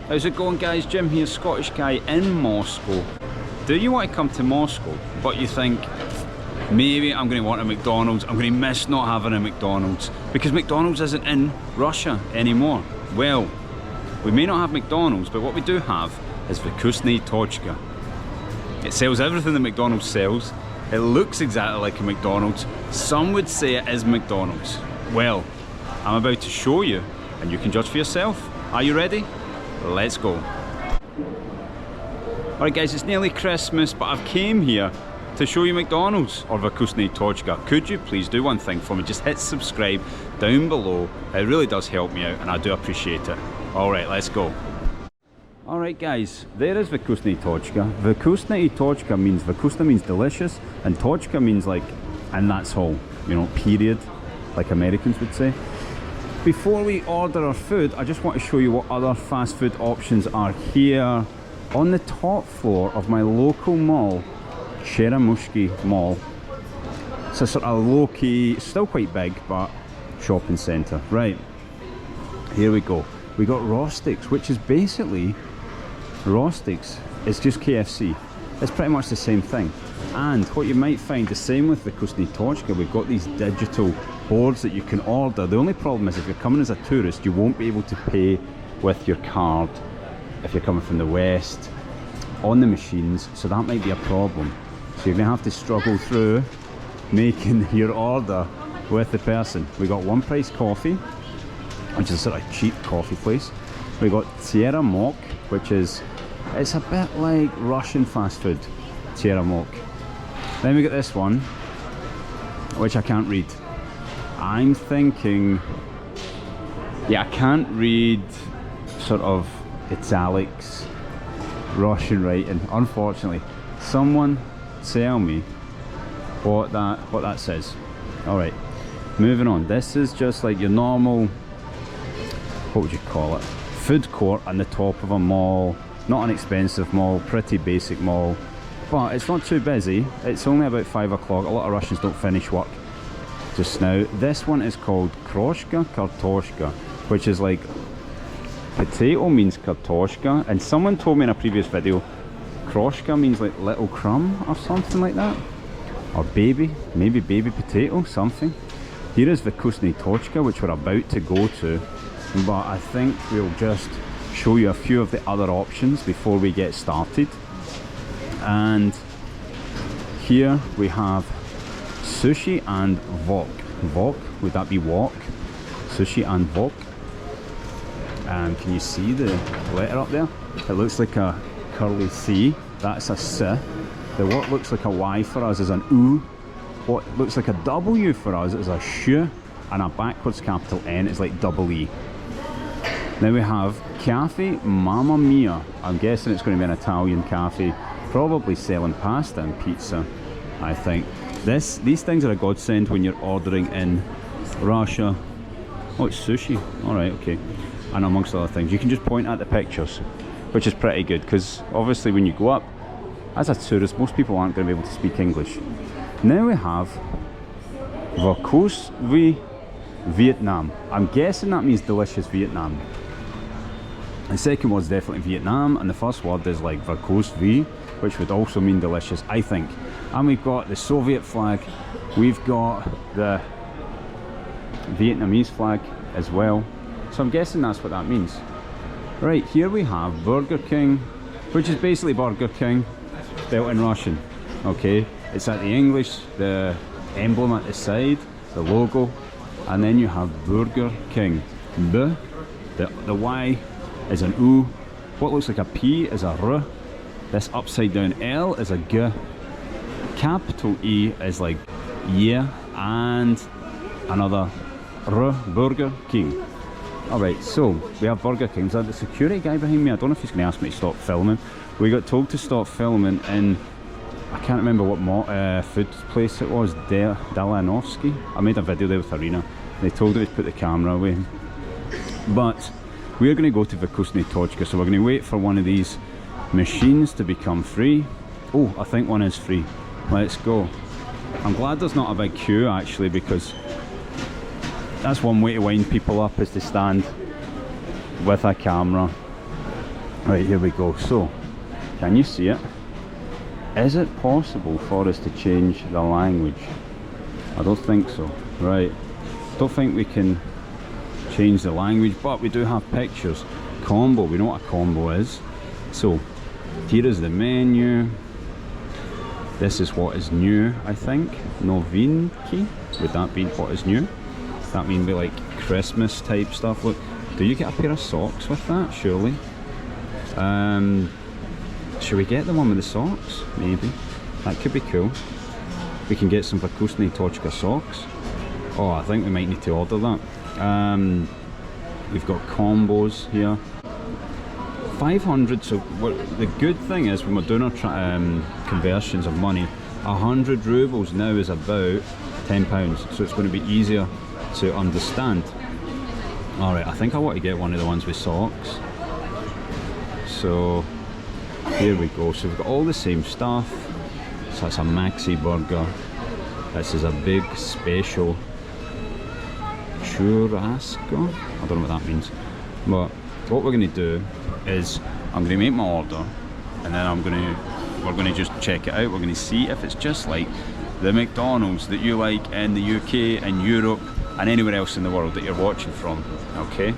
How's it going, guys? Jim here, Scottish guy in Moscow. Do you want to come to Moscow, but you think, maybe I'm going to want a McDonald's, I'm going to miss not having a McDonald's, because McDonald's isn't in Russia anymore? Well, we may not have McDonald's, but what we do have is Vkusno tochka. It sells everything that McDonald's sells. It looks exactly like a McDonald's. Some would say it is McDonald's. Well, I'm about to show you, and you can judge for yourself. Are you ready? Let's go. Alright guys, it's nearly Christmas, but I've came here to show you McDonald's or Vkusno tochka. Could you please do one thing for me? Just hit subscribe down below. It really does help me out and I do appreciate it. Alright, let's go. Alright guys, there is Vkusno tochka. Vkusno tochka means, Vkusno means delicious, and tochka means like, and that's all, you know, period, like Americans would say. Before we order our food, I just want to show you what other fast food options are here on the top floor of my local mall, Cheremushki Mall. It's a sort of low-key, still quite big, but shopping centre. Right, here we go. We got Rostix, which is basically, Rostix, it's just KFC. It's pretty much the same thing. And what you might find the same with the Vkusno tochka, we've got these digital boards that you can order. The only problem is if you're coming as a tourist, you won't be able to pay with your card if you're coming from the west on the machines, so that might be a problem. So you're going to have to struggle through making your order with the person. We got One Price Coffee, which is a sort of cheap coffee place. We got Tierra Mok, which is, it's a bit like Russian fast food, Tierra Mok. Then we got this one, which I can't read. I'm thinking, yeah, I can't read sort of italics, Russian writing, unfortunately. Someone tell me what that says. Alright, moving on. This is just like your normal, what would you call it, food court on the top of a mall. Not an expensive mall, pretty basic mall, but it's not too busy. It's only about 5 o'clock. A lot of Russians don't finish work just now. This one is called Kroshka Kartoshka, which is like, potato means kartoshka, and someone told me in a previous video Kroshka means like little crumb or something like that, or baby, maybe baby potato, something. Here is Vkusno tochka, which we're about to go to, but I think we'll just show you a few of the other options before we get started. And here we have sushi and wok. Wok, would that be wok? Sushi and wok. Can you see the letter up there? It looks like a curly C. That's a S. The what looks like a Y for us is an U. What looks like a W for us is a Sh. And a backwards capital N is like double E. Then we have Cafe Mamma Mia. I'm guessing it's going to be an Italian cafe, probably selling pasta and pizza, I think. These things are a godsend when you're ordering in Russia. Oh, it's sushi. Alright, okay. And amongst other things, you can just point at the pictures, which is pretty good, because obviously when you go up as a tourist, most people aren't going to be able to speak English. Now we have Vkusno Vietnam. I'm guessing that means delicious Vietnam. The second word is definitely Vietnam, and the first word is like Vkusno, which would also mean delicious, I think. And we've got the Soviet flag, we've got the Vietnamese flag as well. So I'm guessing that's what that means. Right, here we have Burger King, which is basically Burger King, spelled in Russian. Okay, it's at the English, the emblem at the side, the logo, and then you have Burger King. B, the Y is an U, what looks like a P is a R, this upside down L is a G, capital E is like yeah, and another R, Burger King. Alright, so we have Burger King. Is that the security guy behind me? I don't know if he's going to ask me to stop filming. We got told to stop filming in, I can't remember what food place it was, Dalanovsky. I made a video there with Arena. They told me to put the camera away. But we're going to go to Vkusno tochka, so we're going to wait for one of these machines to become free. Oh, I think one is free. Let's go. I'm glad there's not a big queue actually, because that's one way to wind people up, is to stand with a camera Right, here we go. So, can you see it? Is it possible for us to change the language? I don't think so. Right, don't think we can change the language, but we do have pictures. Combo, we know what a combo is. So, here is the menu. This is what is new, I think. Novinki, would that be what is new? Does that mean be like Christmas type stuff? Look, do you get a pair of socks with that? Surely. Should we get the one with the socks? Maybe. That could be cool. We can get some Vkusno tochka socks. Oh, I think we might need to order that. We've got combos here. 500, so the good thing is when we're doing our conversions of money, 100 rubles now is about £10, so it's going to be easier to understand. Alright, I think I want to get one of the ones with socks. So here we go. So we've got all the same stuff. So that's a maxi burger. This is a big special churrasco. I don't know what that means. But what we're going to do is I'm going to make my order, and then we're going to just check it out. We're going to see if it's just like the McDonald's that you like in the UK and Europe and anywhere else in the world that you're watching from. Okay.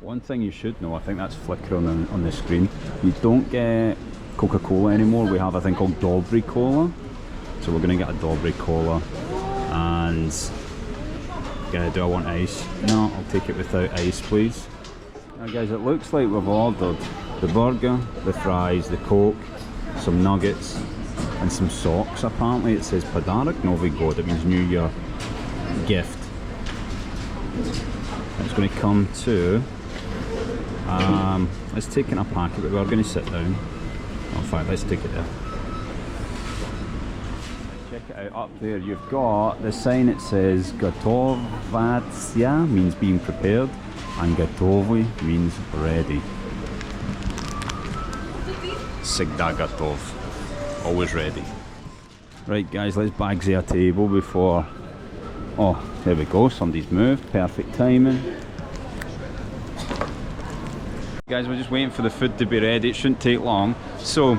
One thing you should know, I think that's flickering on the screen, you don't get Coca-Cola anymore. We have a thing called Dobry Cola. So we're going to get a Dobry Cola. And do I want ice? No, I'll take it without ice, please. Now guys, it looks like we've ordered the burger, the fries, the Coke, some nuggets and some socks. Apparently it says Padarak Novi God, it means New Year gift. It's going to come to let's take in a packet, but we're going to sit down. In fact, let's take it there. Check it out. Up there you've got the sign that says Gotovatsya, means being prepared, and Gotovi means ready. Sigda Gotov, always ready. Right guys, let's bagsy a table before... Oh, there we go, somebody's moved, perfect timing. Guys, we're just waiting for the food to be ready, it shouldn't take long. So,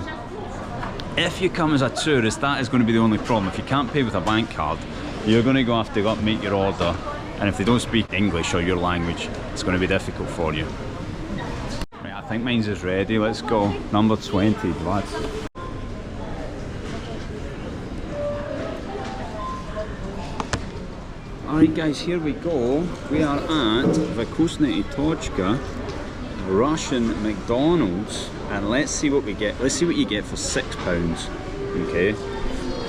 if you come as a tourist, that is going to be the only problem. If you can't pay with a bank card, you're going to have to go up and make your order. And if they don't speak English or your language, it's going to be difficult for you. Right, I think mine's is ready, let's go. Number 20, lads. Alright guys, here we go. We are at Vkusno tochka, Russian McDonald's, and let's see what we get. Let's see what you get for £6. Okay.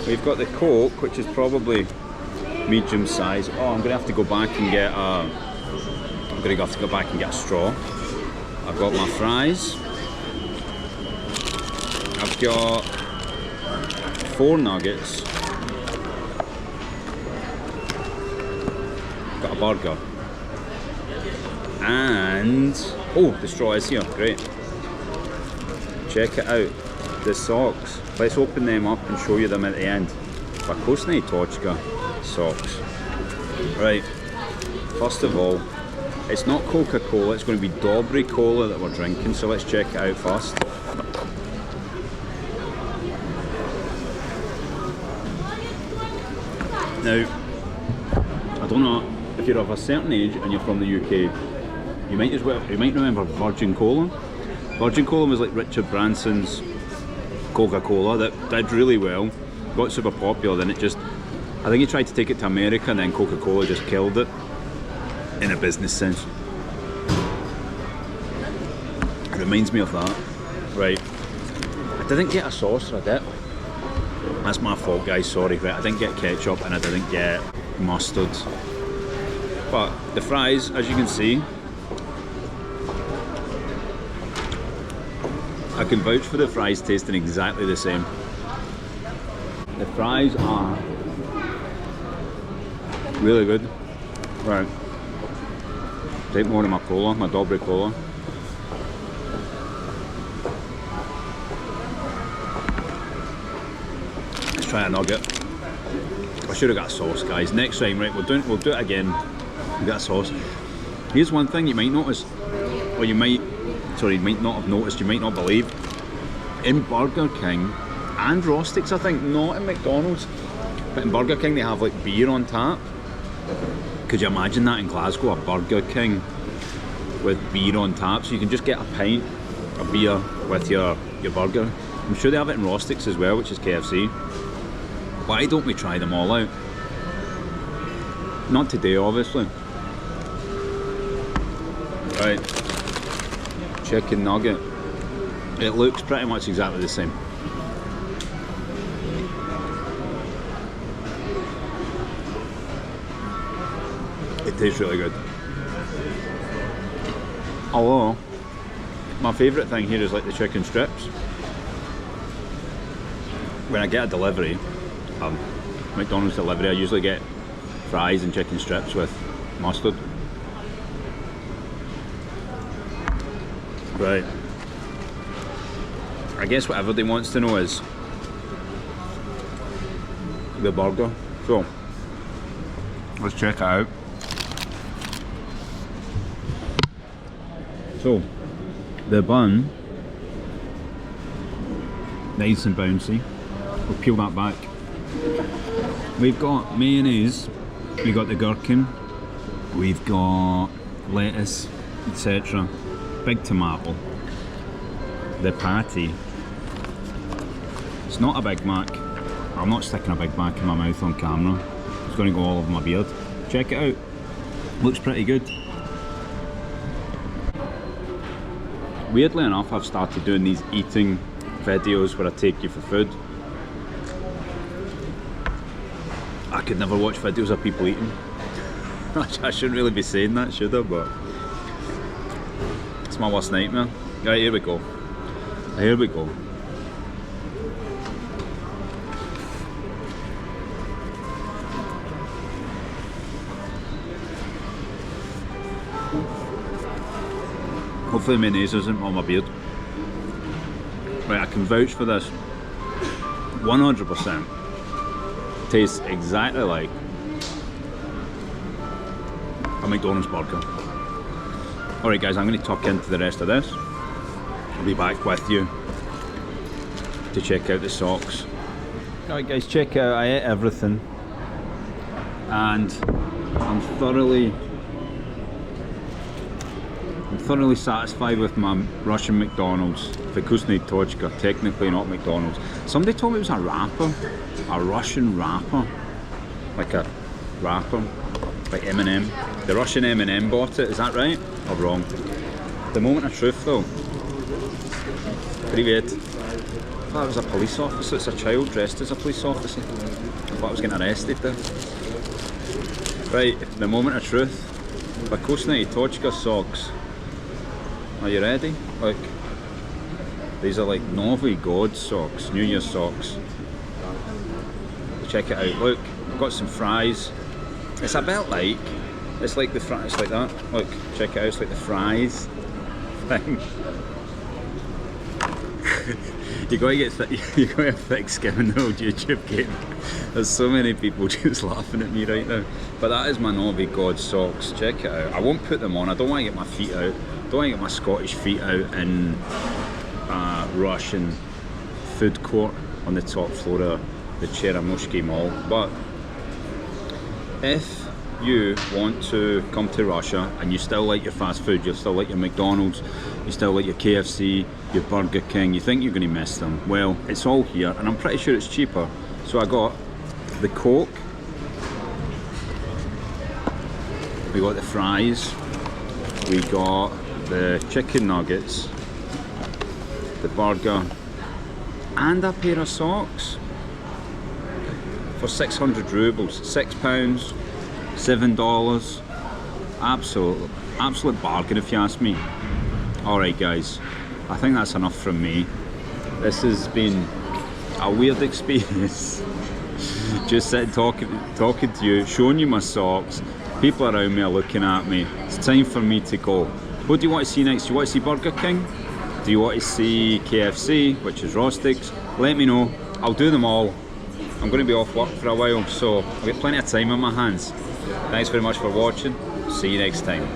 We've got the Coke, which is probably medium size. Oh, I'm gonna have to go back and get a straw. I've got my fries. I've got 4 nuggets. Got a burger. And oh, the straw is here, great. Check it out, the socks. Let's open them up and show you them at the end. Vkusno tochka socks. Right, first of all, it's not Coca-Cola, it's going to be Dobry Cola that we're drinking, so let's check it out first. Now, I don't know if you're of a certain age and you're from the UK, you might remember Virgin Cola. Virgin Cola was like Richard Branson's Coca-Cola that did really well, got super popular, then I think he tried to take it to America and then Coca-Cola just killed it in a business sense. It reminds me of that. Right, I didn't get a sauce or a dip. That's my fault guys, sorry. Right, I didn't get ketchup and I didn't get mustard. But the fries, as you can see, I can vouch for the fries tasting exactly the same. The fries are really good. Right, take more of my cola, my Dobry Cola. Let's try a nugget. I should have got a sauce, guys. Next time, right, we'll do it again. We'll get a sauce. Here's one thing you might notice, or you might sorry, you might not have noticed, you might not believe, in Burger King and Rostics, I think, not in McDonald's, but in Burger King they have like beer on tap. Could you imagine that in Glasgow, a Burger King with beer on tap? So you can just get a pint of beer with your burger. I'm sure they have it in Rostics as well, which is KFC. Why don't we try them all out? Not today, obviously. Right, chicken nugget. It looks pretty much exactly the same. It tastes really good. Although, my favourite thing here is like the chicken strips. When I get a delivery, McDonald's delivery, I usually get fries and chicken strips with mustard. Right. I guess what everybody wants to know is the burger. So, let's check it out. So, the bun, nice and bouncy. We'll peel that back. We've got mayonnaise, we've got the gherkin, we've got lettuce, etc. Big tomato. The patty. It's not a Big Mac. I'm not sticking a Big Mac in my mouth on camera. It's going to go all over my beard. Check it out. Looks pretty good. Weirdly enough, I've started doing these eating videos where I take you for food. I could never watch videos of people eating. I shouldn't really be saying that, should I? But it's my worst nightmare. Right, here we go. Here we go. Hopefully mayonnaise isn't on my beard. Right, I can vouch for this. 100%. Tastes exactly like a McDonald's burger. Alright guys, I'm going to tuck into the rest of this. I'll be back with you to check out the socks. Alright guys, check out, I ate everything and I'm thoroughly satisfied with my Russian McDonald's. Vkusno tochka, technically not McDonald's. Somebody told me it was a rapper, a Russian rapper, like a rapper, like M&M. The Russian M&M bought it, is that right? Or wrong? The moment of truth though. Привет. I thought it was a police officer, it's a child dressed as a police officer. I thought I was getting arrested there. Right, the moment of truth. Vkusno tochka socks. Are you ready? Look, these are like Novi God socks, New Year socks. Check it out. Look, I've got some fries. It's a bit like, it's like the fries, it's like that. Look, check it out. It's like the fries thing. You gotta get thick skin in the old YouTube game. There's so many people just laughing at me right now. But that is my Novi God socks. Check it out. I won't put them on. I don't want to get my feet out. I don't want to get my Scottish feet out in a Russian food court on the top floor of the Cheramushki Mall. But if you want to come to Russia and you still like your fast food, you still like your McDonald's, you still like your KFC, your Burger King, you think you're going to miss them, well, it's all here and I'm pretty sure it's cheaper. So I got the Coke, we got the fries, we got the chicken nuggets, the burger and a pair of socks for 600 rubles, £6, $7, absolute bargain if you ask me. Alright guys, I think that's enough from me. This has been a weird experience. Just sitting talking to you, showing you my socks, people around me are looking at me. It's time for me to go. What do you want to see next? Do you want to see Burger King? Do you want to see KFC, which is Rostics? Let me know, I'll do them all. I'm going to be off work for a while, so I've got plenty of time on my hands. Thanks very much for watching. See you next time.